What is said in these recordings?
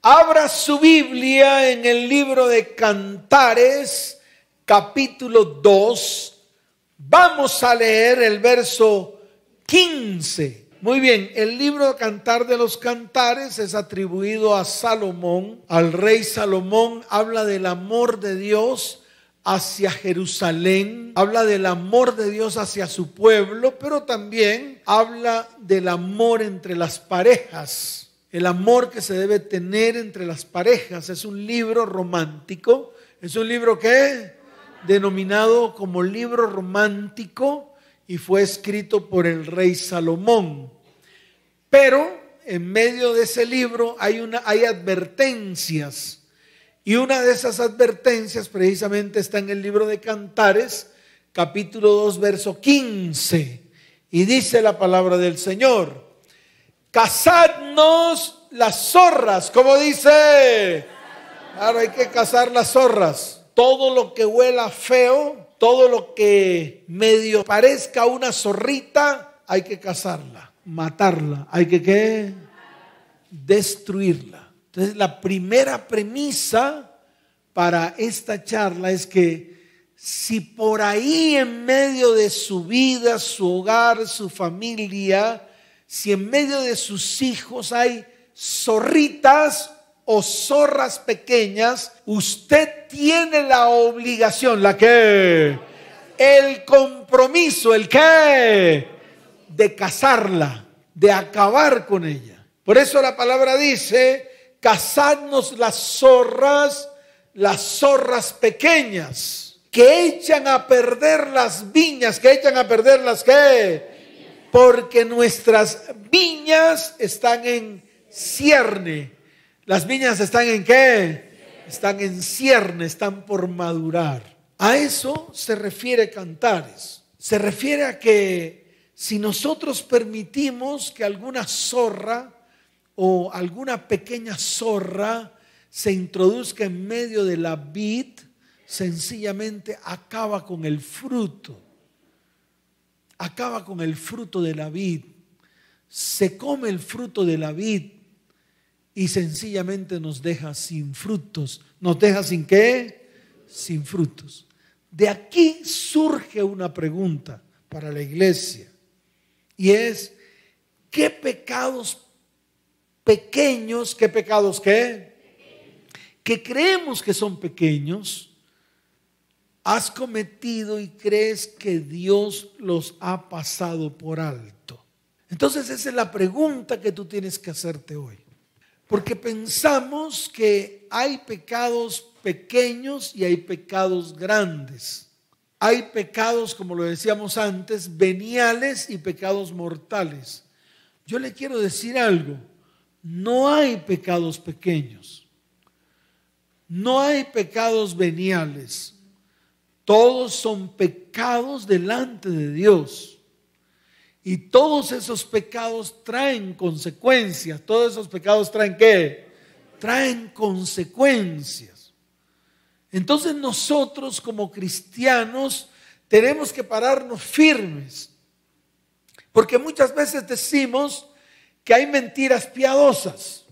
Abra su Biblia en el libro de Cantares, capítulo 2. Vamos a leer el verso 15. Muy bien, el libro de Cantar de los Cantares es atribuido a Salomón, al rey Salomón. Habla del amor de Dios hacia Jerusalén, habla del amor de Dios hacia su pueblo, pero también habla del amor entre las parejas. El amor que se debe tener entre las parejas. Es un libro romántico. Es un libro que denominado como libro romántico y fue escrito por el rey Salomón. Pero en medio de ese libro hay advertencias. Y una de esas advertencias precisamente está en el libro de Cantares, capítulo 2, verso 15. Y dice la palabra del Señor: cazadnos las zorras. ¿Cómo dice? Claro, hay que cazar las zorras. Todo lo que huela feo, todo lo que medio parezca una zorrita, hay que cazarla, matarla. Hay que ¿qué? Destruirla. Entonces la primera premisa para esta charla es que si por ahí en medio de su vida, su hogar, su familia, si en medio de sus hijos hay zorritas o zorras pequeñas, usted tiene la obligación, el compromiso, de cazarla, de acabar con ella. Por eso la palabra dice: cazadnos las zorras pequeñas, que echan a perder las viñas, que echan a perder las porque nuestras viñas están en cierne. Las viñas están en ¿qué? Están en cierne, están por madurar. A eso se refiere Cantares. Se refiere a que si nosotros permitimos que alguna zorra o alguna pequeña zorra se introduzca en medio de la vid, sencillamente acaba con el fruto. Acaba con el fruto de la vid. Se come el fruto de la vid y sencillamente nos deja sin frutos. ¿Nos deja sin qué? Sin frutos. De aquí surge una pregunta para la iglesia, y es: ¿qué pecados pequeños, que creemos que son pequeños, has cometido y crees que Dios los ha pasado por alto? Entonces esa es la pregunta que tú tienes que hacerte hoy. Porque pensamos que hay pecados pequeños y hay pecados grandes. Hay pecados, como lo decíamos antes, veniales y pecados mortales. Yo le quiero decir algo: no hay pecados pequeños, no hay pecados veniales. Todos son pecados delante de Dios. Y todos esos pecados traen consecuencias. Todos esos pecados traen ¿qué? Traen consecuencias. Entonces nosotros como cristianos tenemos que pararnos firmes. Porque muchas veces decimos que hay mentiras piadosas.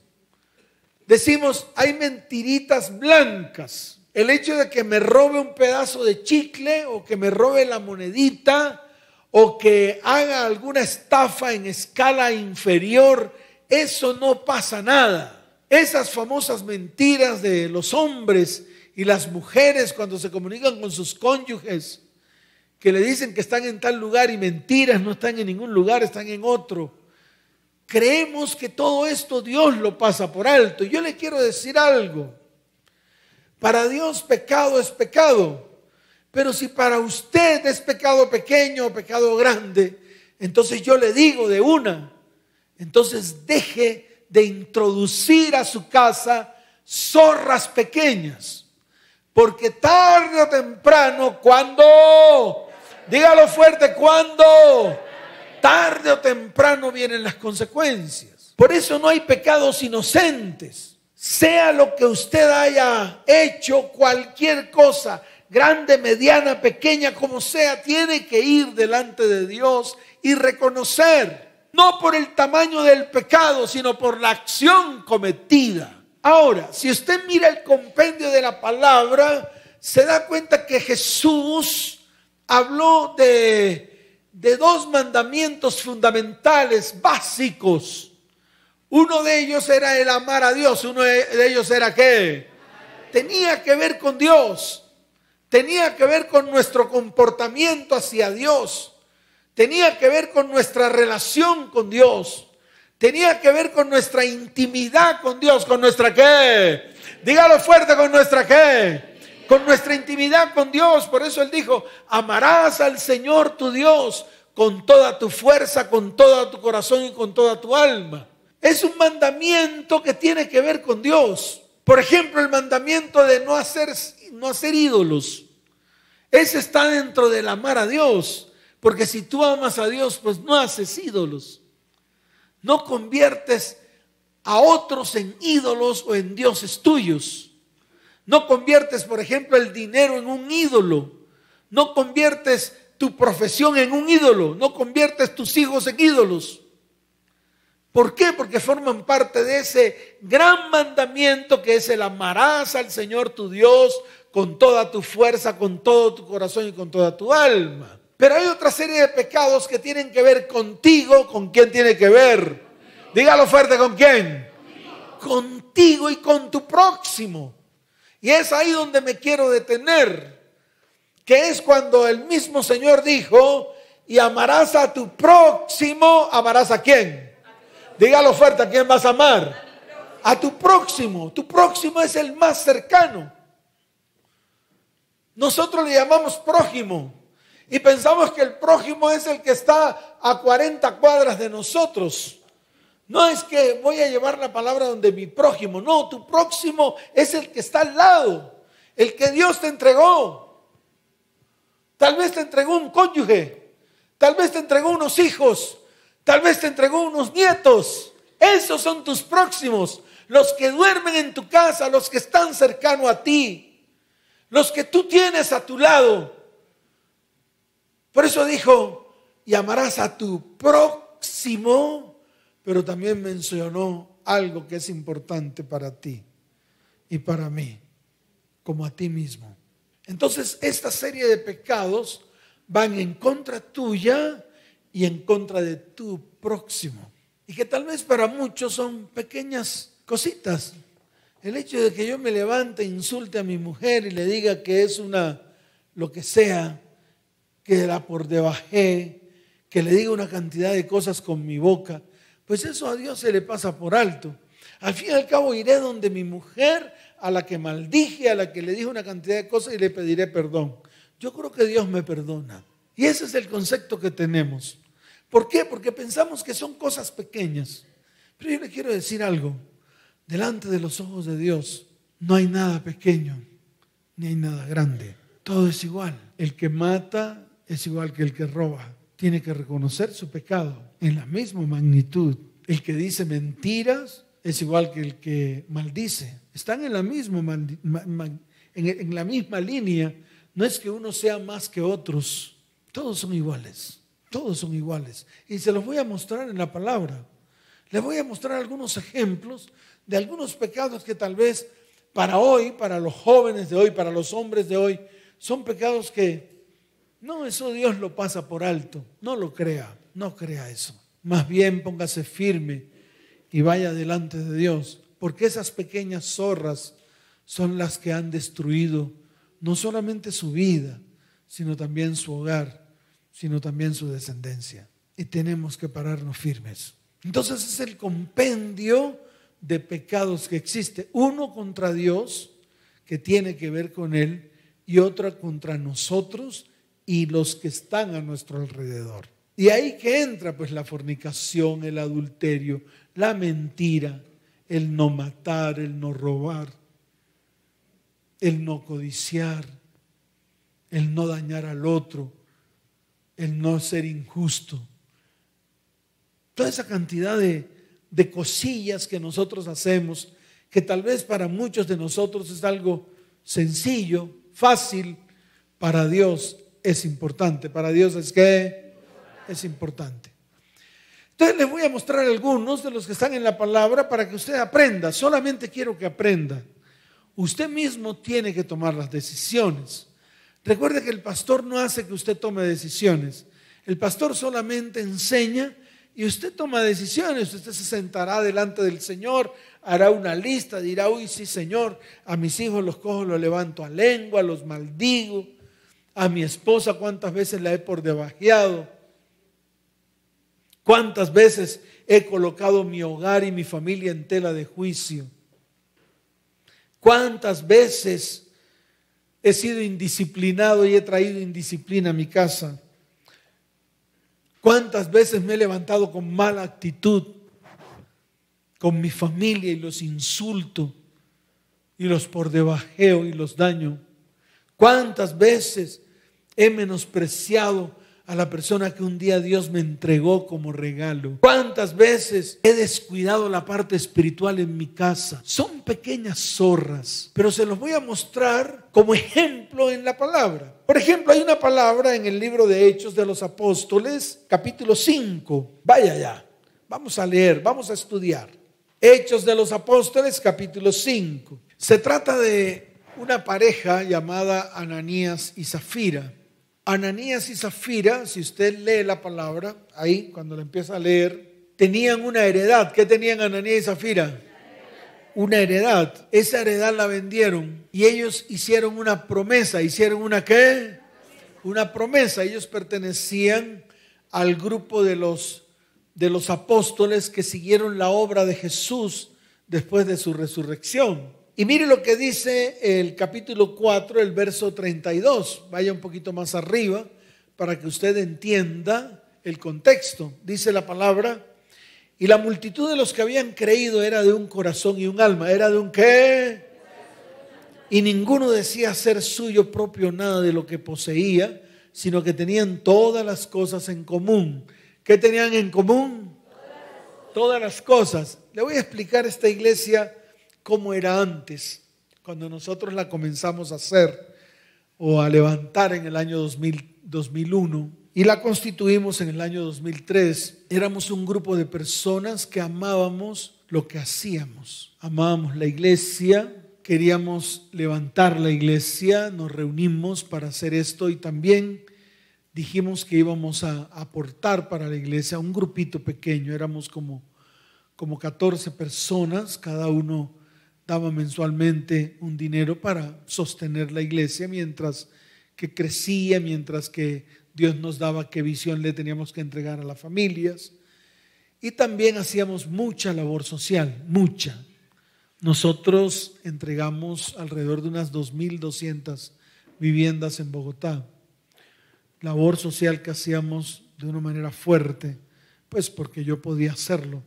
Decimos, hay mentiritas blancas. El hecho de que me robe un pedazo de chicle, o que me robe la monedita, o que haga alguna estafa en escala inferior, eso no pasa nada. Esas famosas mentiras de los hombres y las mujeres cuando se comunican con sus cónyuges, que le dicen que están en tal lugar y mentiras, no están en ningún lugar, están en otro. Creemos que todo esto Dios lo pasa por alto. Y yo le quiero decir algo: para Dios pecado es pecado. Pero si para usted es pecado pequeño o pecado grande, entonces yo le digo de una: entonces deje de introducir a su casa zorras pequeñas. Porque tarde o temprano, ¿cuándo? Dígalo fuerte, ¿cuándo? Tarde o temprano vienen las consecuencias. Por eso no hay pecados inocentes. Sea lo que usted haya hecho, cualquier cosa, grande, mediana, pequeña, como sea, tiene que ir delante de Dios y reconocer, no por el tamaño del pecado, sino por la acción cometida. Ahora, si usted mira el compendio de la palabra, se da cuenta que Jesús habló de dos mandamientos fundamentales, básicos. Uno de ellos era el amar a Dios. Uno de ellos era ¿qué? Tenía que ver con Dios. Tenía que ver con nuestro comportamiento hacia Dios. Tenía que ver con nuestra relación con Dios. Tenía que ver con nuestra intimidad con Dios. ¿Con nuestra qué? Dígalo fuerte, ¿con nuestra qué? Con nuestra intimidad con Dios. Por eso Él dijo, amarás al Señor tu Dios con toda tu fuerza, con todo tu corazón y con toda tu alma. Es un mandamiento que tiene que ver con Dios. Por ejemplo, el mandamiento de no hacer ídolos. Ese está dentro del amar a Dios. Porque si tú amas a Dios, pues no haces ídolos. No conviertes a otros en ídolos o en dioses tuyos. No conviertes, por ejemplo, el dinero en un ídolo. No conviertes tu profesión en un ídolo. No conviertes tus hijos en ídolos. ¿Por qué? Porque forman parte de ese gran mandamiento que es el amarás al Señor tu Dios con toda tu fuerza, con todo tu corazón y con toda tu alma. Pero hay otra serie de pecados que tienen que ver contigo. ¿Con quién tiene que ver? Dígalo fuerte, ¿con quién? Contigo y con tu próximo. Y es ahí donde me quiero detener, que es cuando el mismo Señor dijo, y amarás a tu próximo. ¿Amarás a quién? Dígalo fuerte, ¿a quién vas a amar? A tu próximo. Tu próximo es el más cercano. Nosotros le llamamos prójimo y pensamos que el prójimo es el que está a 40 cuadras de nosotros. No es que voy a llevar la palabra donde mi prójimo. No, tu próximo es el que está al lado, el que Dios te entregó. Tal vez te entregó un cónyuge, tal vez te entregó unos hijos, tal vez te entregó unos nietos. Esos son tus próximos, los que duermen en tu casa, los que están cercanos a ti, los que tú tienes a tu lado. Por eso dijo, y amarás a tu próximo, pero también mencionó algo que es importante para ti y para mí, como a ti mismo. Entonces, esta serie de pecados van en contra tuya y en contra de tu próximo. Y que tal vez para muchos son pequeñas cositas. El hecho de que yo me levante, insulte a mi mujer y le diga que es lo que sea, que la por debajé, que le diga una cantidad de cosas con mi boca, pues eso a Dios se le pasa por alto. Al fin y al cabo iré donde mi mujer, a la que maldije, a la que le dije una cantidad de cosas y le pediré perdón. Yo creo que Dios me perdona. Y ese es el concepto que tenemos. ¿Por qué? Porque pensamos que son cosas pequeñas. Pero yo le quiero decir algo. Delante de los ojos de Dios no hay nada pequeño, ni hay nada grande. Todo es igual. El que mata es igual que el que roba. Tiene que reconocer su pecado en la misma magnitud. El que dice mentiras es igual que el que maldice. Están en la misma, en la misma línea. No es que uno sea más que otros. Todos son iguales. Todos son iguales. Y se los voy a mostrar en la palabra. Les voy a mostrar algunos ejemplos de algunos pecados que tal vez para hoy, para los jóvenes de hoy, para los hombres de hoy, son pecados que no, eso Dios lo pasa por alto. No lo crea, no crea eso. Más bien póngase firme y vaya delante de Dios, porque esas pequeñas zorras son las que han destruido no solamente su vida, sino también su hogar, sino también su descendencia. Y tenemos que pararnos firmes. Entonces es el compendio de pecados que existe. Uno contra Dios, que tiene que ver con Él, y otra contra nosotros y los que están a nuestro alrededor. Y ahí que entra pues la fornicación, el adulterio, la mentira, el no matar, el no robar, el no codiciar, el no dañar al otro, el no ser injusto. Toda esa cantidad de cosillas que nosotros hacemos, que tal vez para muchos de nosotros es algo sencillo, fácil, para Dios es importante. Para Dios es que es importante. Entonces les voy a mostrar algunos de los que están en la palabra para que usted aprenda. Solamente quiero que aprenda. Usted mismo tiene que tomar las decisiones. Recuerde que el pastor no hace que usted tome decisiones. El pastor solamente enseña y usted toma decisiones. Usted se sentará delante del Señor, hará una lista, dirá: uy, sí, Señor, a mis hijos los cojo, los levanto a lengua, los maldigo. A mi esposa cuántas veces la he por debajeado. Cuántas veces he colocado mi hogar y mi familia en tela de juicio. Cuántas veces he sido indisciplinado y he traído indisciplina a mi casa. Cuántas veces me he levantado con mala actitud con mi familia y los insulto y los por debajeo y los daño. Cuántas veces he menospreciado a la persona que un día Dios me entregó como regalo. Cuántas veces he descuidado la parte espiritual en mi casa. Son pequeñas zorras, pero se los voy a mostrar como ejemplo en la palabra. Por ejemplo, hay una palabra en el libro de Hechos de los Apóstoles, capítulo 5. Vaya ya, vamos a leer, vamos a estudiar. Hechos de los Apóstoles, capítulo 5. Se trata de una pareja llamada Ananías y Zafira. Ananías y Zafira, si usted lee la palabra, ahí cuando la empieza a leer, tenían una heredad. ¿Qué tenían Ananías y Zafira? Una heredad. Esa heredad la vendieron y ellos hicieron una promesa. ¿Hicieron una qué? Una promesa. Ellos pertenecían al grupo de los apóstoles que siguieron la obra de Jesús después de su resurrección. Y mire lo que dice el capítulo 4, el verso 32. Vaya un poquito más arriba para que usted entienda el contexto. Dice la palabra: y la multitud de los que habían creído era de un corazón y un alma. ¿Era de un qué? Y ninguno decía ser suyo propio nada de lo que poseía, sino que tenían todas las cosas en común. ¿Qué tenían en común? Todas las cosas. Le voy a explicar esta iglesia cómo era antes, cuando nosotros la comenzamos a hacer o a levantar en el año 2001 y la constituimos en el año 2003. Éramos un grupo de personas que amábamos lo que hacíamos. Amábamos la iglesia, queríamos levantar la iglesia, nos reunimos para hacer esto y también dijimos que íbamos a aportar para la iglesia un grupito pequeño. Éramos como 14 personas, cada uno daba mensualmente un dinero para sostener la iglesia mientras que crecía, mientras que Dios nos daba qué visión le teníamos que entregar a las familias. Y también hacíamos mucha labor social, mucha. Nosotros entregamos alrededor de unas 2.200 viviendas en Bogotá. Labor social que hacíamos de una manera fuerte, pues porque yo podía hacerlo.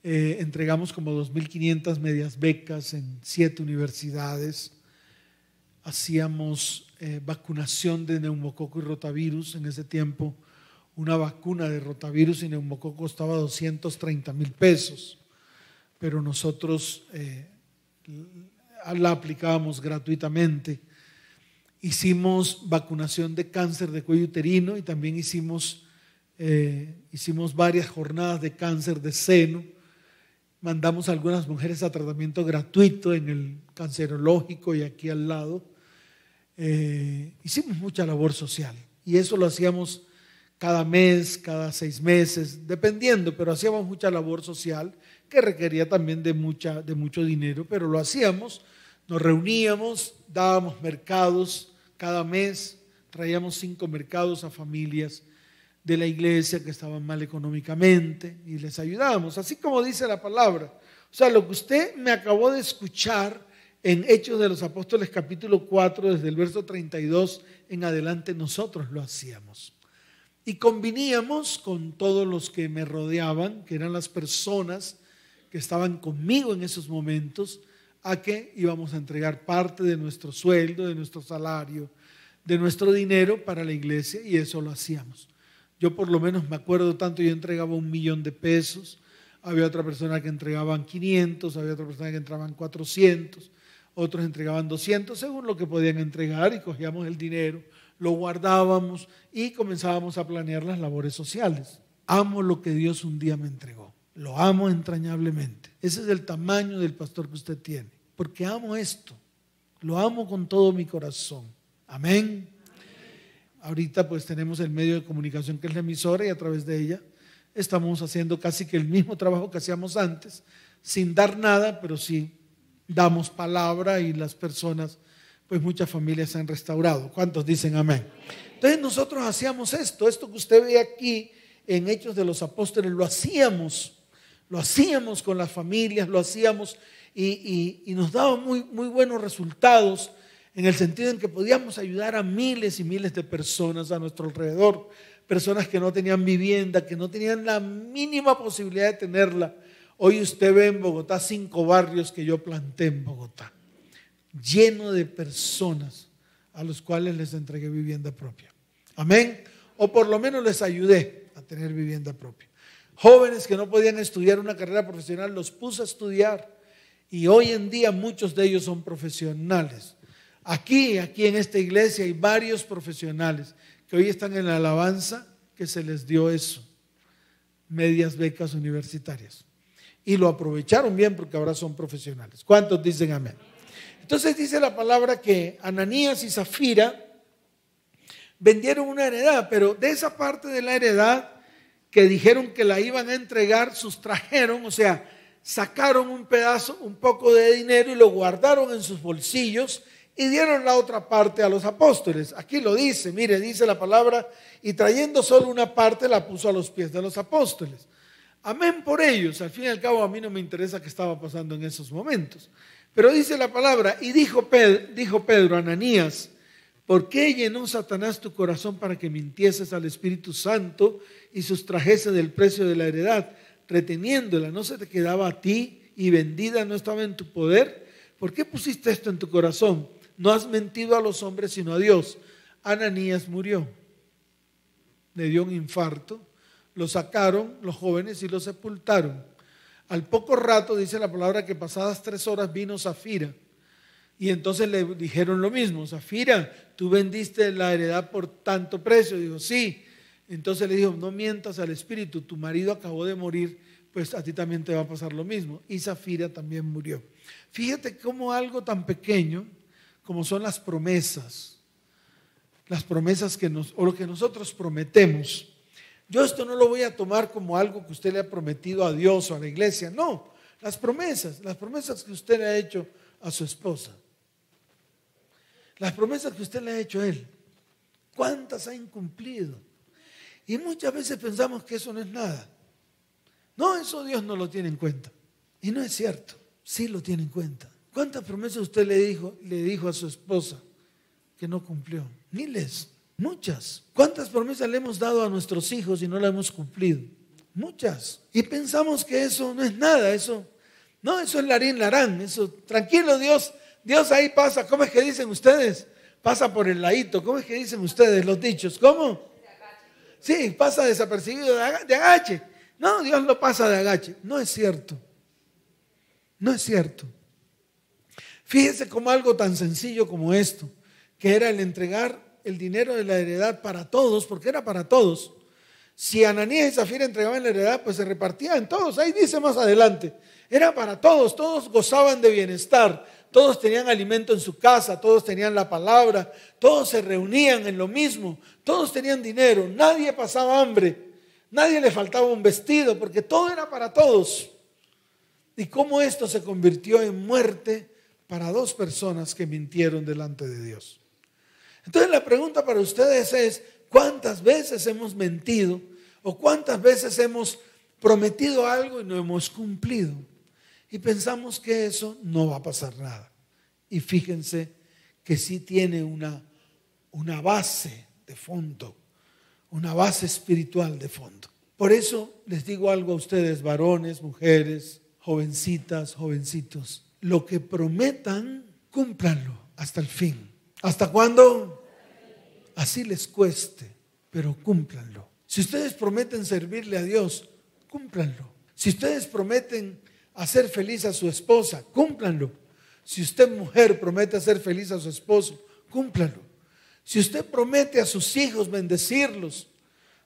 Entregamos como 2.500 medias becas en 7 universidades. Hacíamos vacunación de neumococo y rotavirus. En ese tiempo una vacuna de rotavirus y neumococo costaba 230,000 pesos, pero nosotros la aplicábamos gratuitamente. Hicimos vacunación de cáncer de cuello uterino y también hicimos varias jornadas de cáncer de seno. Mandamos a algunas mujeres a tratamiento gratuito en el cancerológico y aquí al lado. Hicimos mucha labor social y eso lo hacíamos cada mes, cada 6 meses, dependiendo, pero hacíamos mucha labor social que requería también de mucho dinero, pero lo hacíamos. Nos reuníamos, dábamos mercados cada mes, traíamos 5 mercados a familias de la iglesia que estaban mal económicamente y les ayudábamos, así como dice la palabra. O sea, lo que usted me acabó de escuchar en Hechos de los Apóstoles capítulo 4, desde el verso 32 en adelante, nosotros lo hacíamos. Y conviníamos con todos los que me rodeaban, que eran las personas que estaban conmigo en esos momentos, a que íbamos a entregar parte de nuestro sueldo, de nuestro salario, de nuestro dinero para la iglesia, y eso lo hacíamos. Yo por lo menos me acuerdo tanto, yo entregaba 1,000,000 de pesos, había otra persona que entregaban 500, había otra persona que entregaban 400, otros entregaban 200, según lo que podían entregar, y cogíamos el dinero, lo guardábamos y comenzábamos a planear las labores sociales. amo lo que Dios un día me entregó. Lo amo entrañablemente. Ese es el tamaño del pastor que usted tiene. Porque amo esto. Lo amo con todo mi corazón. Amén. Ahorita pues tenemos el medio de comunicación que es la emisora y a través de ella estamos haciendo casi que el mismo trabajo que hacíamos antes, sin dar nada, pero sí damos palabra y las personas, pues muchas familias se han restaurado. ¿Cuántos dicen amén? Entonces nosotros hacíamos esto que usted ve aquí en Hechos de los Apóstoles, lo hacíamos con las familias, lo hacíamos y nos daba muy buenos resultados, en el sentido en que podíamos ayudar a miles y miles de personas a nuestro alrededor, personas que no tenían vivienda, que no tenían la mínima posibilidad de tenerla. Hoy usted ve en Bogotá 5 barrios que yo planté en Bogotá, lleno de personas a los cuales les entregué vivienda propia. Amén. O por lo menos les ayudé a tener vivienda propia. Jóvenes que no podían estudiar una carrera profesional, los puse a estudiar y hoy en día muchos de ellos son profesionales. Aquí en esta iglesia hay varios profesionales que hoy están en la alabanza, que se les dio eso, medias becas universitarias. Y lo aprovecharon bien porque ahora son profesionales. ¿Cuántos dicen amén? Entonces dice la palabra que Ananías y Zafira vendieron una heredad, pero de esa parte de la heredad que dijeron que la iban a entregar, sustrajeron, o sea, sacaron un pedazo, un poco de dinero y lo guardaron en sus bolsillos y dieron la otra parte a los apóstoles. Aquí lo dice, mire, dice la palabra, y trayendo solo una parte la puso a los pies de los apóstoles. Amén por ellos. Al fin y al cabo a mí no me interesa qué estaba pasando en esos momentos. Pero dice la palabra, y dijo Pedro a Ananías: ¿por qué llenó Satanás tu corazón para que mintieses al Espíritu Santo y sustrajese del precio de la heredad, reteniéndola? ¿No se te quedaba a ti y vendida no estaba en tu poder? ¿Por qué pusiste esto en tu corazón? No has mentido a los hombres sino a Dios. Ananías murió. Le dio un infarto. Lo sacaron los jóvenes y lo sepultaron. Al poco rato dice la palabra que pasadas 3 horas vino Zafira. Y entonces le dijeron lo mismo: Zafira, tú vendiste la heredad por tanto precio. Dijo, sí. Entonces le dijo, no mientas al Espíritu, tu marido acabó de morir, pues a ti también te va a pasar lo mismo. Y Zafira también murió. Fíjate cómo algo tan pequeño como son las promesas o lo que nosotros prometemos. Yo esto no lo voy a tomar como algo que usted le ha prometido a Dios o a la iglesia, no. Las promesas que usted le ha hecho a su esposa, las promesas que usted le ha hecho a él, ¿cuántas ha incumplido? Y muchas veces pensamos que eso no es nada. No, eso Dios no lo tiene en cuenta. Y no es cierto, sí lo tiene en cuenta. ¿Cuántas promesas usted le dijo a su esposa que no cumplió? Miles, muchas. ¿Cuántas promesas le hemos dado a nuestros hijos y no las hemos cumplido? Muchas. Y pensamos que eso no es nada, eso es larín larán, eso, tranquilo Dios ahí pasa. ¿Cómo es que dicen ustedes? Pasa por el ladito. ¿Cómo es que dicen ustedes los dichos? ¿Cómo? Sí, pasa desapercibido de agache. No, Dios lo pasa de agache. No es cierto. No es cierto. Fíjese cómo algo tan sencillo como esto, que era el entregar el dinero de la heredad para todos, porque era para todos. Si Ananías y Zafira entregaban la heredad, pues se repartía en todos. Ahí dice más adelante, era para todos, todos gozaban de bienestar, todos tenían alimento en su casa, todos tenían la palabra, todos se reunían en lo mismo, todos tenían dinero, nadie pasaba hambre, nadie le faltaba un vestido, porque todo era para todos. Y cómo esto se convirtió en muerte para 2 personas que mintieron delante de Dios. Entonces la pregunta para ustedes es, ¿cuántas veces hemos mentido o cuántas veces hemos prometido algo y no hemos cumplido? Y pensamos que eso no va a pasar nada. Y fíjense que sí tiene una base de fondo, una base espiritual de fondo. Por eso les digo algo a ustedes, varones, mujeres, jovencitas, jovencitos. Lo que prometan, cúmplanlo hasta el fin. ¿Hasta cuándo? Así les cueste, pero cúmplanlo. Si ustedes prometen servirle a Dios, cúmplanlo. Si ustedes prometen hacer feliz a su esposa, cúmplanlo. Si usted, mujer, promete hacer feliz a su esposo, cúmplalo. Si usted promete a sus hijos bendecirlos,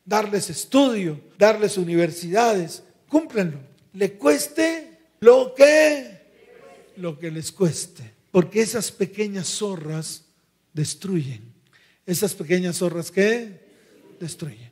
darles estudio, darles universidades. Cúmplanlo. Le cueste lo que les cueste. Porque esas pequeñas zorras destruyen. Esas pequeñas zorras, ¿qué? Destruyen.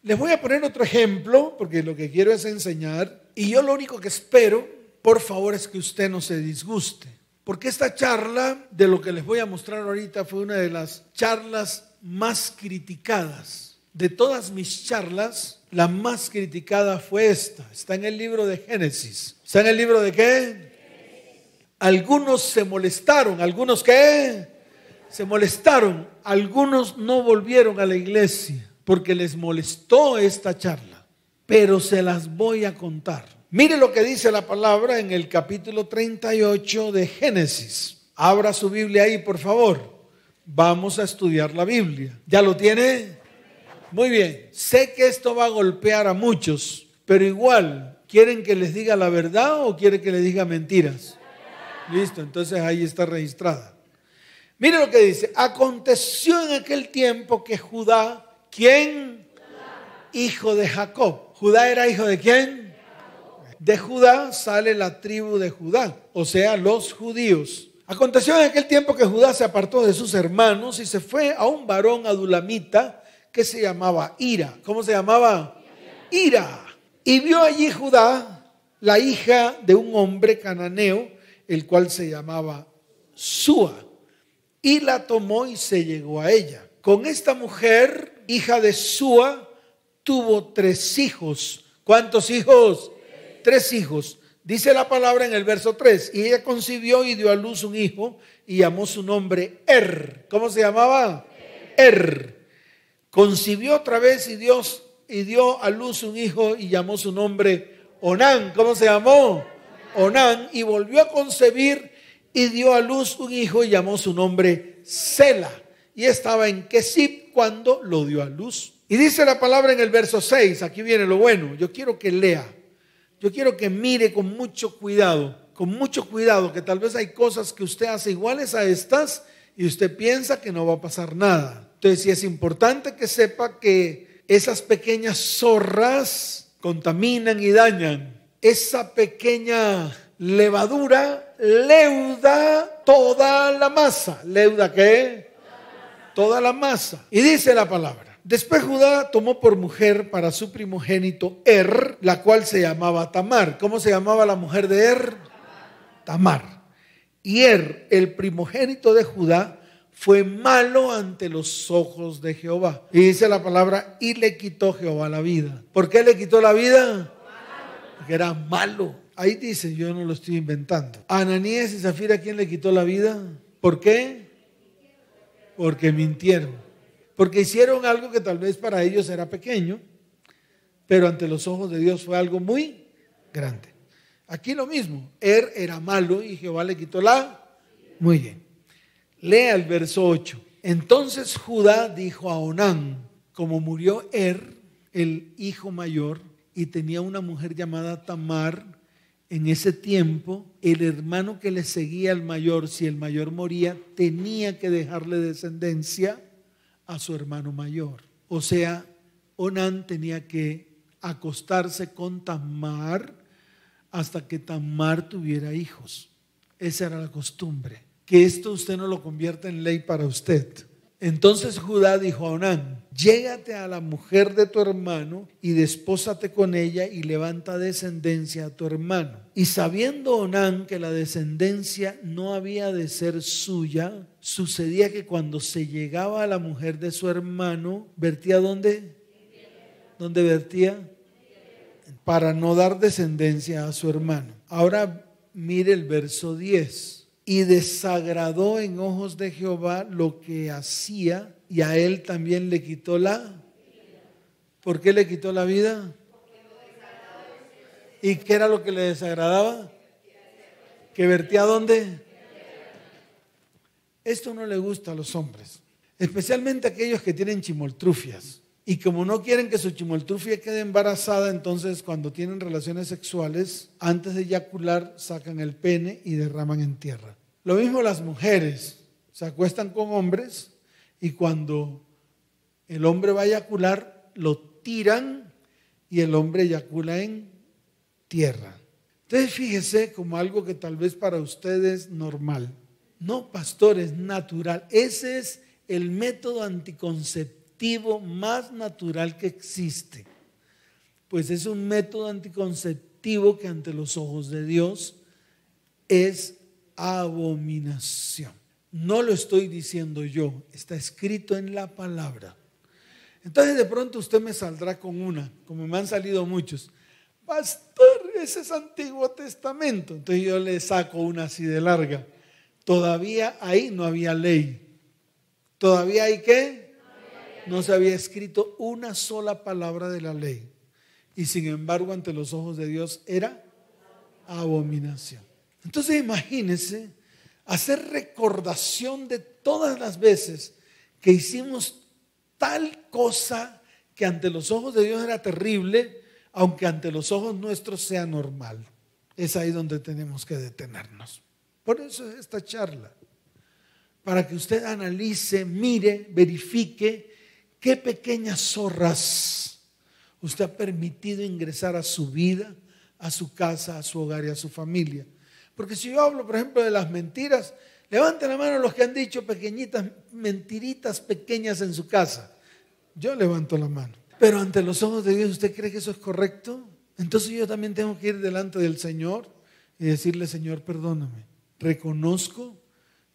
Les voy a poner otro ejemplo, porque lo que quiero es enseñar. Y yo lo único que espero, por favor, es que usted no se disguste. Porque esta charla, de lo que les voy a mostrar ahorita, fue una de las charlas más criticadas. De todas mis charlas, la más criticada fue esta. Está en el libro de Génesis. ¿Está en el libro de qué? Algunos se molestaron. ¿Algunos qué? Se molestaron. Algunos no volvieron a la iglesia porque les molestó esta charla. Pero se las voy a contar. Mire lo que dice la palabra en el capítulo 38 de Génesis. Abra su Biblia ahí, por favor. Vamos a estudiar la Biblia. ¿Ya lo tiene? Muy bien. Sé que esto va a golpear a muchos, pero igual, ¿quieren que les diga la verdad o quieren que les diga mentiras? Listo, entonces ahí está registrada. Mire lo que dice. Aconteció en aquel tiempo que Judá, ¿quién? Hijo de Jacob. ¿Judá era hijo de quién? De Judá sale la tribu de Judá, o sea, los judíos. Aconteció en aquel tiempo que Judá se apartó de sus hermanos y se fue a un varón adulamita que se llamaba Hira. ¿Cómo se llamaba? Hira. Y vio allí Judá la hija de un hombre cananeo, el cual se llamaba Súa, y la tomó y se llegó a ella. Con esta mujer, hija de Súa, tuvo 3 hijos. ¿Cuántos hijos? 3 hijos. Dice la palabra en el verso 3. Y ella concibió y dio a luz un hijo y llamó su nombre ¿Cómo se llamaba? Concibió otra vez y dio a luz un hijo y llamó su nombre Onán. ¿Cómo se llamó? Onán. Y volvió a concebir y dio a luz un hijo y llamó su nombre Sela. Y estaba en Kesib cuando lo dio a luz. Y dice la palabra en el verso 6, aquí viene lo bueno. Yo quiero que lea, yo quiero que mire con mucho cuidado, que tal vez hay cosas que usted hace iguales a estas y usted piensa que no va a pasar nada. Entonces sí es importante que sepa que esas pequeñas zorras contaminan y dañan. Esa pequeña levadura leuda toda la masa. ¿Leuda qué? Toda la masa. Y dice la palabra. Después Judá tomó por mujer para su primogénito la cual se llamaba Tamar. ¿Cómo se llamaba la mujer de Tamar. Y el primogénito de Judá, fue malo ante los ojos de Jehová. Y dice la palabra, y le quitó Jehová la vida. ¿Por qué le quitó la vida? Porque era malo. Ahí dice, yo no lo estoy inventando. A Ananías y Zafira, ¿quién le quitó la vida? ¿Por qué? Porque mintieron. Porque hicieron algo que tal vez para ellos era pequeño, pero ante los ojos de Dios fue algo muy grande. Aquí lo mismo, era malo y Jehová le quitó la... Muy bien. Lea el verso 8. Entonces Judá dijo a Onán, como murió el hijo mayor, y tenía una mujer llamada Tamar, en ese tiempo, el hermano que le seguía al mayor, si el mayor moría, tenía que dejarle descendencia a su hermano mayor. O sea, Onán tenía que acostarse con Tamar hasta que Tamar tuviera hijos. Esa era la costumbre. Que esto usted no lo convierta en ley para usted. Entonces Judá dijo a Onán, llégate a la mujer de tu hermano y despósate con ella y levanta descendencia a tu hermano. Y sabiendo Onán que la descendencia no había de ser suya, sucedía que cuando se llegaba a la mujer de su hermano, ¿vertía dónde? ¿Dónde vertía? Para no dar descendencia a su hermano. Ahora mire el verso 10. Y desagradó en ojos de Jehová lo que hacía, y a él también le quitó la vida. ¿Por qué le quitó la vida? ¿Y qué era lo que le desagradaba? ¿Que vertía dónde? Esto no le gusta a los hombres, especialmente a aquellos que tienen chimoltrufias. Y como no quieren que su chimoltrufia quede embarazada, entonces cuando tienen relaciones sexuales, antes de eyacular, sacan el pene y derraman en tierra. Lo mismo las mujeres, se acuestan con hombres y cuando el hombre va a eyacular, lo tiran y el hombre eyacula en tierra. Entonces fíjese como algo que tal vez para ustedes es normal. No, pastor, es natural. Ese es el método anticonceptivo más natural que existe. Pues es un método anticonceptivo que ante los ojos de Dios es abominación. No lo estoy diciendo yo, está escrito en la palabra. Entonces de pronto usted me saldrá con una, como me han salido muchos. Pastor, ese es Antiguo Testamento. Entonces yo le saco una así de larga. Todavía ahí no había ley. ¿Todavía hay qué? No se había escrito una sola palabra de la ley. Y sin embargo ante los ojos de Dios era abominación. Entonces imagínense hacer recordación de todas las veces que hicimos tal cosa que ante los ojos de Dios era terrible, aunque ante los ojos nuestros sea normal. Es ahí donde tenemos que detenernos. Por eso es esta charla, para que usted analice, mire, verifique qué pequeñas zorras usted ha permitido ingresar a su vida, a su casa, a su hogar y a su familia. Porque si yo hablo, por ejemplo, de las mentiras, levanten la mano los que han dicho pequeñitas, mentiritas pequeñas en su casa. Yo levanto la mano. Pero ante los ojos de Dios, ¿usted cree que eso es correcto? Entonces yo también tengo que ir delante del Señor y decirle: Señor, perdóname. Reconozco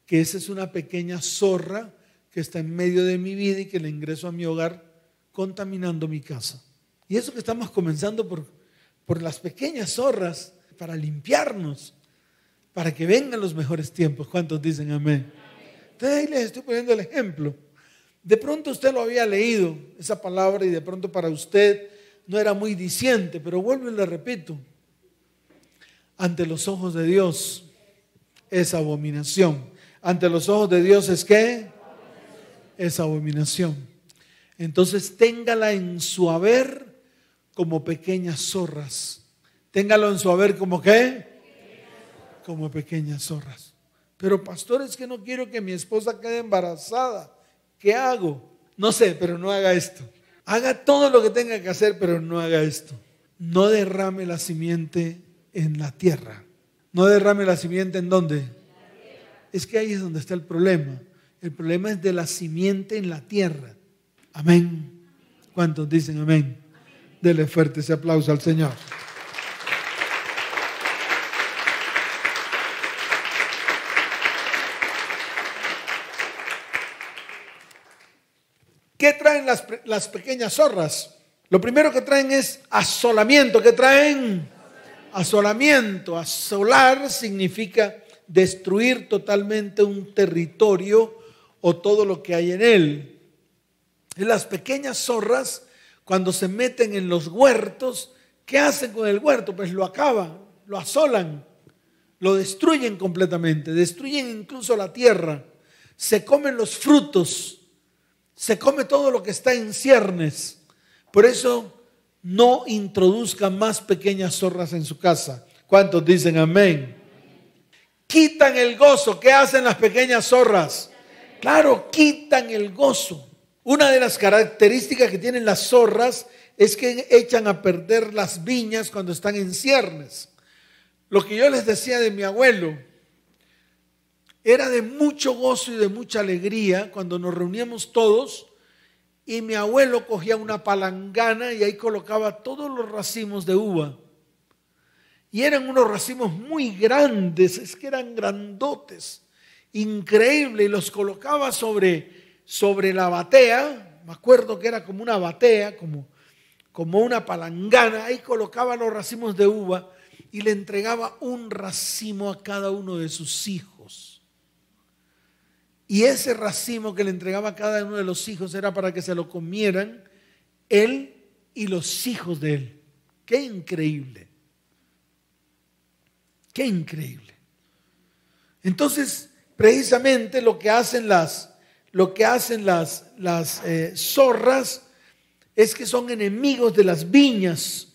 que esa es una pequeña zorra que está en medio de mi vida y que le ingreso a mi hogar contaminando mi casa. Y eso que estamos comenzando por las pequeñas zorras, para limpiarnos, para que vengan los mejores tiempos. ¿Cuántos dicen amén? Entonces ahí les estoy poniendo el ejemplo. De pronto usted lo había leído, esa palabra, y de pronto para usted no era muy diciente, pero vuelvo y le repito, ante los ojos de Dios es abominación. Ante los ojos de Dios es ¿qué? Es abominación. Entonces téngala en su haber como pequeñas zorras. Téngalo en su haber como ¿qué? Como pequeñas zorras. Pero pastor, es que no quiero que mi esposa quede embarazada. ¿Qué hago? No sé, pero no haga esto. Haga todo lo que tenga que hacer, pero no haga esto. No derrame la simiente en la tierra. No derrame la simiente ¿en dónde? Es que ahí es donde está el problema. El problema es de la simiente en la tierra. Amén. ¿Cuántos dicen amén? Dele fuerte ese aplauso al Señor. ¿Qué traen las pequeñas zorras? Lo primero que traen es asolamiento. ¿Qué traen? Asolamiento. Asolar significa destruir totalmente un territorio o todo lo que hay en él. Y las pequeñas zorras, cuando se meten en los huertos, ¿qué hacen con el huerto? Pues lo acaban, lo asolan, lo destruyen completamente, destruyen incluso la tierra, se comen los frutos, se come todo lo que está en ciernes. Por eso no introduzcan más pequeñas zorras en su casa. ¿Cuántos dicen amén? Quitan el gozo. ¿Qué hacen las pequeñas zorras? Claro, quitan el gozo. Una de las características que tienen las zorras es que echan a perder las viñas cuando están en ciernes. Lo que yo les decía de mi abuelo era de mucho gozo y de mucha alegría cuando nos reuníamos todos y mi abuelo cogía una palangana y ahí colocaba todos los racimos de uva. Y eran unos racimos muy grandes, es que eran grandotes, increíble, y los colocaba sobre la batea. Me acuerdo que era como una batea, como una palangana. Ahí colocaba los racimos de uva y le entregaba un racimo a cada uno de sus hijos. Y ese racimo que le entregaba a cada uno de los hijos era para que se lo comieran él y los hijos de él. ¡Qué increíble! ¡Qué increíble! Entonces, precisamente lo que hacen las zorras es que son enemigos de las viñas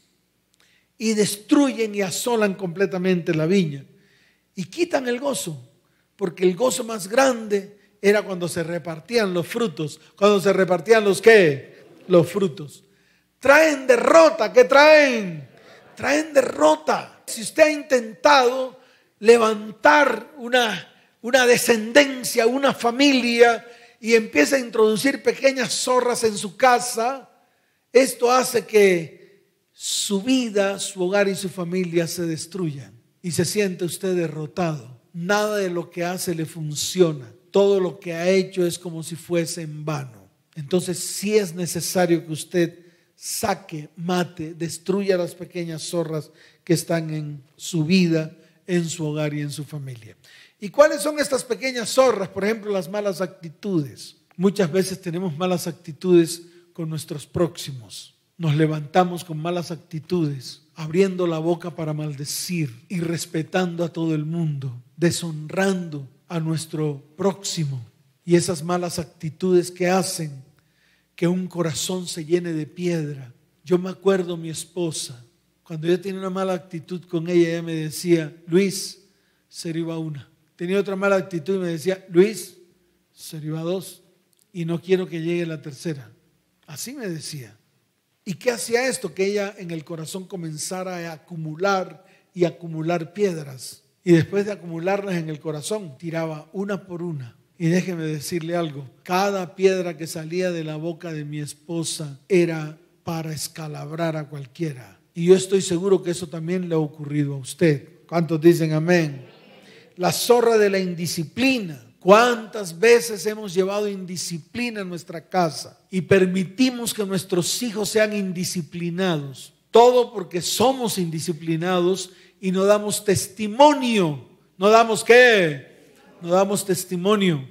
y destruyen y asolan completamente la viña y quitan el gozo, porque el gozo más grande era cuando se repartían los frutos. Cuando se repartían los ¿qué? Los frutos. traen derrota. ¿Qué traen? Traen derrota. Si usted ha intentado levantar una descendencia, una familia, y empieza a introducir pequeñas zorras en su casa, esto hace que su vida, su hogar y su familia se destruyan. Y se siente usted derrotado. Nada de lo que hace le funciona. Todo lo que ha hecho es como si fuese en vano. Entonces sí es necesario que usted saque, mate, destruya las pequeñas zorras que están en su vida, en su hogar y en su familia. ¿Y cuáles son estas pequeñas zorras? Por ejemplo, las malas actitudes. Muchas veces tenemos malas actitudes con nuestros próximos. Nos levantamos con malas actitudes, abriendo la boca para maldecir, irrespetando a todo el mundo, deshonrando a nuestro próximo. Y esas malas actitudes que hacen que un corazón se llene de piedra. Yo me acuerdo mi esposa, cuando yo tenía una mala actitud con ella me decía, Luis, se iba una. Tenía otra mala actitud y me decía, Luis, se iba dos. Y no quiero que llegue la tercera. Así me decía. ¿Y qué hacía esto? Que ella en el corazón comenzara a acumular y acumular piedras. Y después de acumularlas en el corazón, tiraba una por una. Y déjeme decirle algo, cada piedra que salía de la boca de mi esposa era para escalabrar a cualquiera. Y yo estoy seguro que eso también le ha ocurrido a usted. ¿Cuántos dicen amén? La zorra de la indisciplina. ¿Cuántas veces hemos llevado indisciplina en nuestra casa y permitimos que nuestros hijos sean indisciplinados? Todo porque somos indisciplinados y no damos testimonio. ¿No damos qué? No damos testimonio.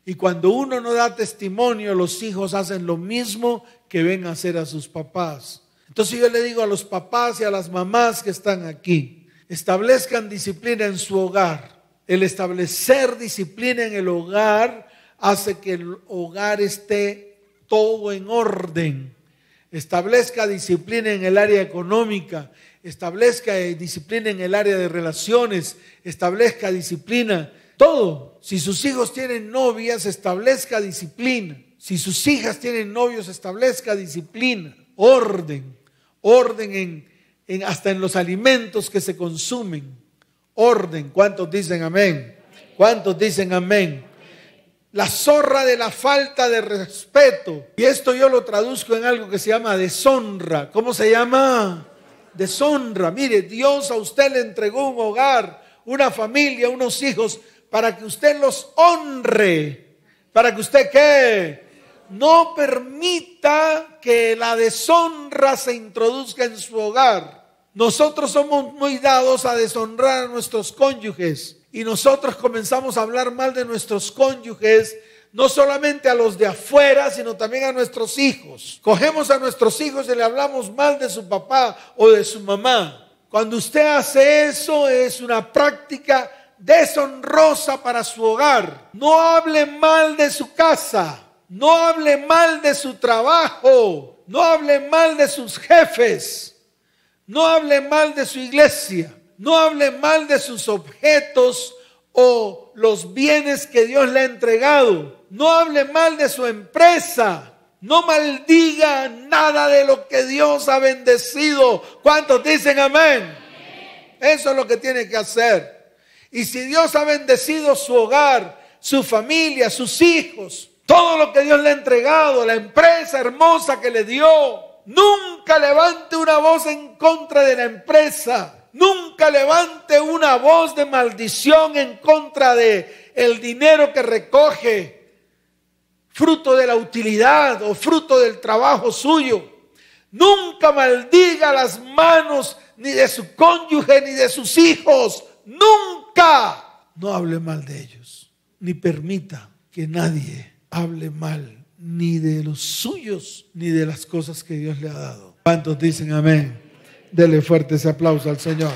Y cuando uno no da testimonio, los hijos hacen lo mismo que ven hacer a sus papás. Entonces yo le digo a los papás y a las mamás que están aquí, establezcan disciplina en su hogar. El establecer disciplina en el hogar hace que el hogar esté todo en orden. Establezca disciplina en el área económica, establezca disciplina en el área de relaciones, establezca disciplina, todo. Si sus hijos tienen novias, establezca disciplina. Si sus hijas tienen novios, establezca disciplina, orden hasta en los alimentos que se consumen. Orden. ¿Cuántos dicen amén? ¿Cuántos dicen amén? La zorra de la falta de respeto. Y esto yo lo traduzco en algo que se llama deshonra. ¿Cómo se llama? Deshonra. Mire, Dios a usted le entregó un hogar, una familia, unos hijos, para que usted los honre. Para que usted ¿qué? No permita que la deshonra se introduzca en su hogar. Nosotros somos muy dados a deshonrar a nuestros cónyuges y nosotros comenzamos a hablar mal de nuestros cónyuges, no solamente a los de afuera, sino también a nuestros hijos. Cogemos a nuestros hijos y le hablamos mal de su papá o de su mamá. Cuando usted hace eso, es una práctica deshonrosa para su hogar. No hable mal de su casa, no hable mal de su trabajo, no hable mal de sus jefes. No hable mal de su iglesia, no hable mal de sus objetos o los bienes que Dios le ha entregado. No hable mal de su empresa, no maldiga nada de lo que Dios ha bendecido. ¿Cuántos dicen amén? Eso es lo que tiene que hacer. Y si Dios ha bendecido su hogar, su familia, sus hijos, todo lo que Dios le ha entregado, la empresa hermosa que le dio, nunca levante una voz en contra de la empresa. Nunca levante una voz de maldición en contra de el dinero que recoge, fruto de la utilidad o fruto del trabajo suyo. Nunca maldiga las manos ni de su cónyuge ni de sus hijos. Nunca. No hable mal de ellos, ni permita que nadie hable mal ni de los suyos, ni de las cosas que Dios le ha dado. ¿Cuántos dicen amén? Dele fuerte ese aplauso al Señor.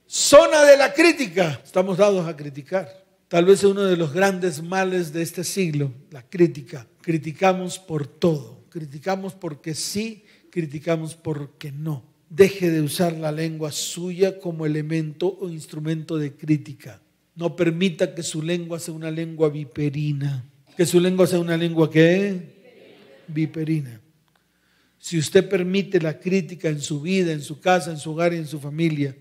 Zona de la crítica. Estamos dados a criticar. Tal vez es uno de los grandes males de este siglo, la crítica. Criticamos por todo. Criticamos porque sí, criticamos porque no. Deje de usar la lengua suya como elemento o instrumento de crítica. No permita que su lengua sea una lengua viperina. Que su lengua sea una lengua ¿qué? Viperina. Si usted permite la crítica en su vida, en su casa, en su hogar y en su familia,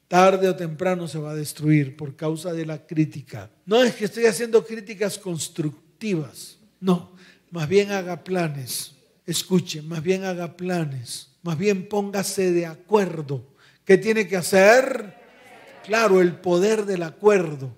tarde o temprano se va a destruir por causa de la crítica. No es que estoy haciendo críticas constructivas. No, más bien haga planes. Escuche, más bien haga planes. Más bien póngase de acuerdo. ¿Qué tiene que hacer? Claro, el poder del acuerdo.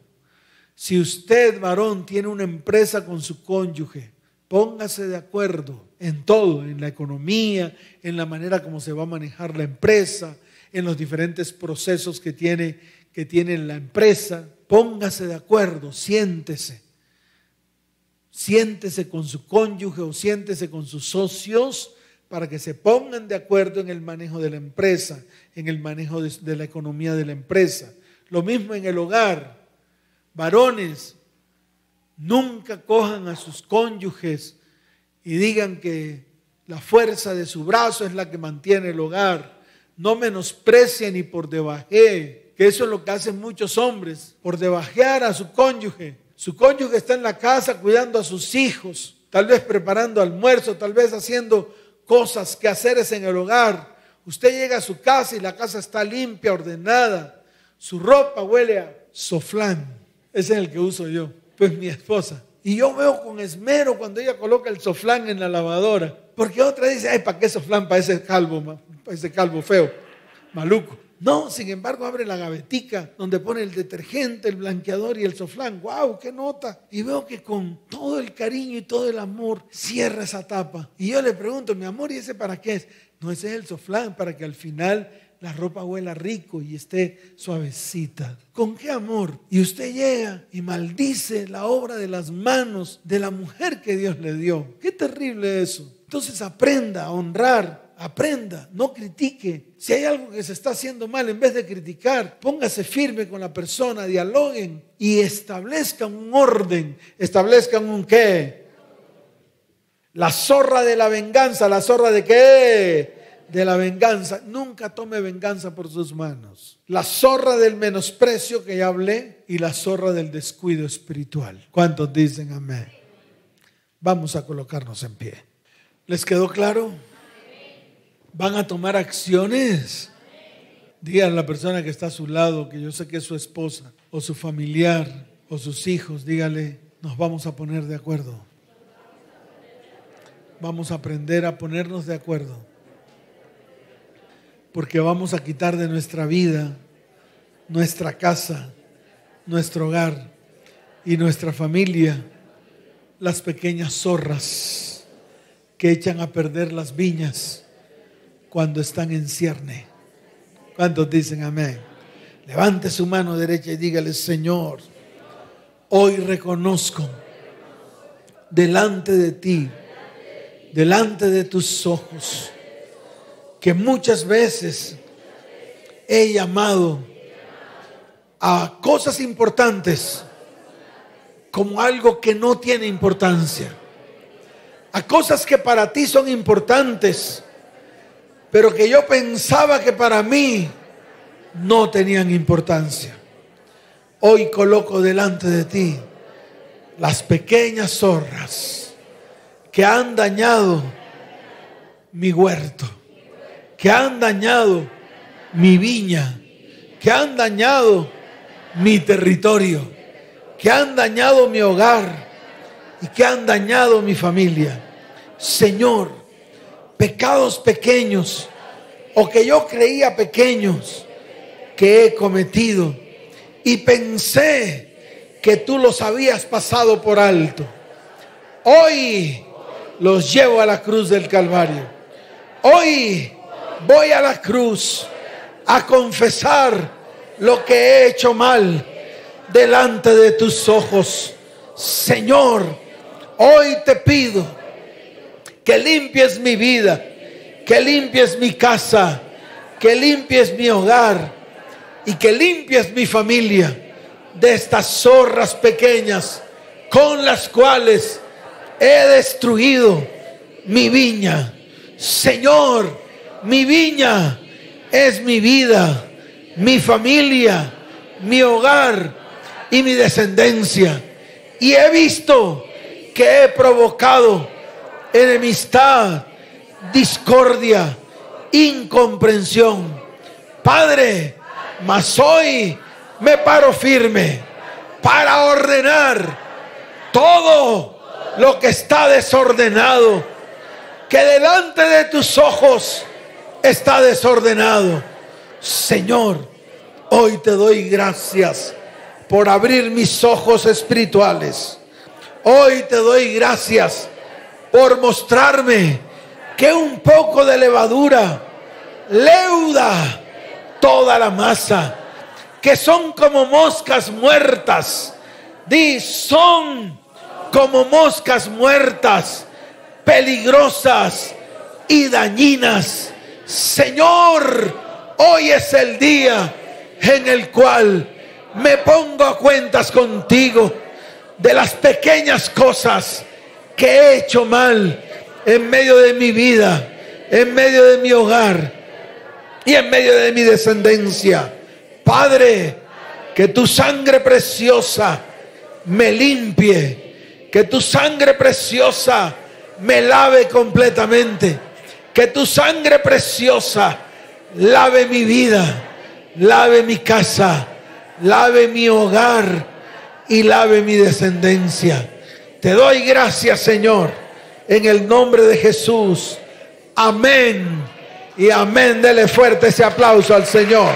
Si usted, varón, tiene una empresa con su cónyuge, póngase de acuerdo en todo, en la economía, en la manera como se va a manejar la empresa, en los diferentes procesos que tiene la empresa. Póngase de acuerdo, siéntese. Siéntese con su cónyuge o siéntese con sus socios para que se pongan de acuerdo en el manejo de la empresa, en el manejo de la economía de la empresa. Lo mismo en el hogar. Varones, nunca cojan a sus cónyuges y digan que la fuerza de su brazo es la que mantiene el hogar. No menosprecien ni por debaje, que eso es lo que hacen muchos hombres, por debajear a su cónyuge. Su cónyuge está en la casa cuidando a sus hijos, tal vez preparando almuerzo, tal vez haciendo cosas, quehaceres en el hogar. Usted llega a su casa y la casa está limpia, ordenada. Su ropa huele a soflán. Ese es el que uso yo, pues mi esposa. Y yo veo con esmero cuando ella coloca el soflán en la lavadora. Porque otra dice, ay, ¿para qué soflán? Para ese calvo feo, maluco. No, sin embargo, abre la gavetica donde pone el detergente, el blanqueador y el soflán. ¡Wow! ¡Qué nota! Y veo que con todo el cariño y todo el amor cierra esa tapa. Y yo le pregunto, mi amor, ¿y ese para qué es? No, ese es el soflán, para que al final la ropa huela rico y esté suavecita. ¿Con qué amor? Y usted llega y maldice la obra de las manos de la mujer que Dios le dio. ¡Qué terrible eso! Entonces aprenda a honrar. Aprenda, no critique. Si hay algo que se está haciendo mal, en vez de criticar, póngase firme con la persona, dialoguen y establezcan un orden. Establezcan un ¿qué? La zorra de la venganza. ¿La zorra de qué? De la venganza. Nunca tome venganza por sus manos. La zorra del menosprecio que ya hablé y la zorra del descuido espiritual. ¿Cuántos dicen amén? Vamos a colocarnos en pie. ¿Les quedó claro? ¿Van a tomar acciones? Díganle a la persona que está a su lado, que yo sé que es su esposa, o su familiar, o sus hijos, dígale, nos vamos a poner de acuerdo. Vamos a aprender a ponernos de acuerdo. Porque vamos a quitar de nuestra vida, nuestra casa, nuestro hogar y nuestra familia las pequeñas zorras que echan a perder las viñas cuando están en cierne. ¿Cuántos dicen amén? Levante su mano derecha y dígale, Señor, hoy reconozco delante de ti, delante de tus ojos, que muchas veces he llamado a cosas importantes como algo que no tiene importancia, a cosas que para ti son importantes, pero que yo pensaba que para mí no tenían importancia. Hoy coloco delante de ti las pequeñas zorras que han dañado mi huerto, que han dañado mi viña, que han dañado mi territorio, que han dañado mi hogar y que han dañado mi familia. Señor, pecados pequeños o que yo creía pequeños que he cometido y pensé que tú los habías pasado por alto. Hoy los llevo a la cruz del Calvario. Hoy voy a la cruz a confesar lo que he hecho mal delante de tus ojos. Señor, hoy te pido que limpies mi vida, que limpies mi casa, que limpies mi hogar y que limpies mi familia de estas zorras pequeñas con las cuales he destruido mi viña. Señor, mi viña es mi vida, mi familia, mi hogar y mi descendencia. Y he visto que he provocado enemistad, discordia, incomprensión. Padre, mas hoy me paro firme para ordenar todo lo que está desordenado, que delante de tus ojos está desordenado. Señor, hoy te doy gracias por abrir mis ojos espirituales. Hoy te doy gracias por mostrarme que un poco de levadura leuda toda la masa, que son como moscas muertas. Son como moscas muertas, peligrosas y dañinas. Señor, hoy es el día en el cual me pongo a cuentas contigo de las pequeñas cosas que he hecho mal en medio de mi vida, en medio de mi hogar y en medio de mi descendencia. Padre, que tu sangre preciosa me limpie, que tu sangre preciosa me lave completamente, que tu sangre preciosa lave mi vida, lave mi casa, lave mi hogar y lave mi descendencia. Te doy gracias, Señor, en el nombre de Jesús. Amén y amén. Dele fuerte ese aplauso al Señor.